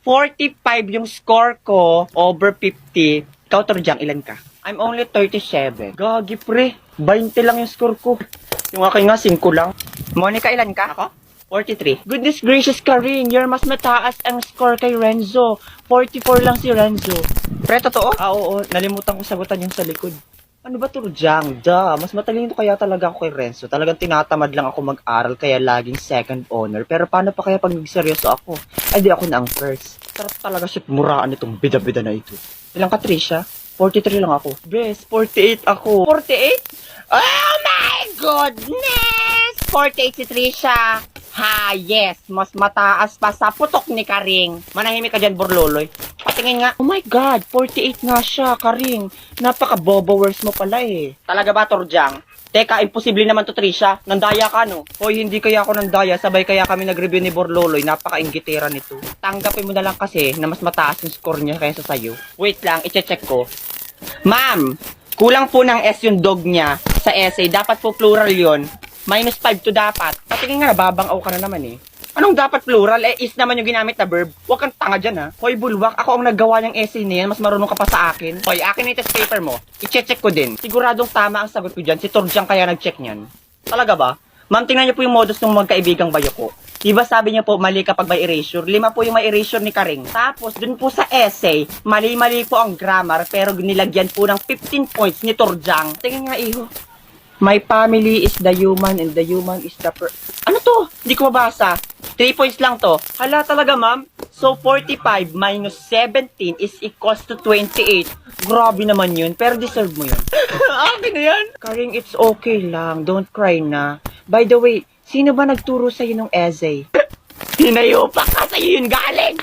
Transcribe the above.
45 yung score ko over 50. Ikaw, Torjang, ilan ka? I'm only 37. Gagi, pre. 20 lang yung score ko. Yung akin nga, 5 lang. Monica, ilan ka? Ako? 43. Goodness gracious ka rin. You're mas mataas ang score kay Renzo. 44 lang si Renzo. Pre, totoo? Oo. Nalimutan ko sagutan yung sa likod. Ano ba, Torjang? Mas matalino kaya talaga ako kay Renzo. Talagang tinatamad lang ako mag-aral kaya laging second honor. Pero paano pa kaya pag nagseryoso ako? Ay, di ako na ang first. Sarap talaga siya muraan itong bida-bida na ito. Ilang ka, Trisha? 43 lang ako. Bes, 48 ako. 48? Oh my goodness! 48 si Trisha. Ha, yes. Mas mataas pa sa putok ni Karing. Manahimik ka dyan, Burloloy. Patingin nga. Oh my God, 48 nga siya, Karing. Napaka-bobowers mo pala eh. Talaga ba, Torjang? Teka, imposible naman to, Trisha. Nandaya ka, no? Hoy, hindi kaya ako nandaya. Sabay kaya kami nag-review ni Borloloy. Napaka-inggitera nito. Tanggapin mo na lang kasi na mas mataas yung score niya kaysa sa'yo. Wait lang, iche-check ko. Ma'am, kulang po ng S yung dog niya sa essay. Dapat po plural yon. Minus 5 to dapat. Patingin nga, babangaw ka na naman eh. Anong dapat plural? Is naman yung ginamit na verb. Huwag kang tanga dyan ha. Hoy bulwak, ako ang naggawa ng essay na yan. Mas marunong ka pa sa akin. Hoy, akin na yung test paper mo. I-check ko din. Siguradong tama ang sagot ko dyan. Si Torjang kaya nag-check niyan. Talaga ba? Ma'am, tingnan niyo po yung modus ng magkaibigang bayo ko. Diba sabi niya po, mali kapag may erasure? 5 po yung may erasure ni Karing. Tapos, dun po sa essay, mali-mali po ang grammar, pero nilagyan po ng 15 points ni Torjang. Tingin nga, iho. My family is the human and the human is the Ano to? Hindi ko mabasa. 3 points lang to. Hala talaga, ma'am. So, 45 minus 17 is equals to 28. Grabe naman yun, pero deserve mo yun. Akin na yan. Karing, it's okay lang. Don't cry na. By the way, sino ba nagturo sa'yo ng essay? Hinayo pa ka sa'yo yun galing!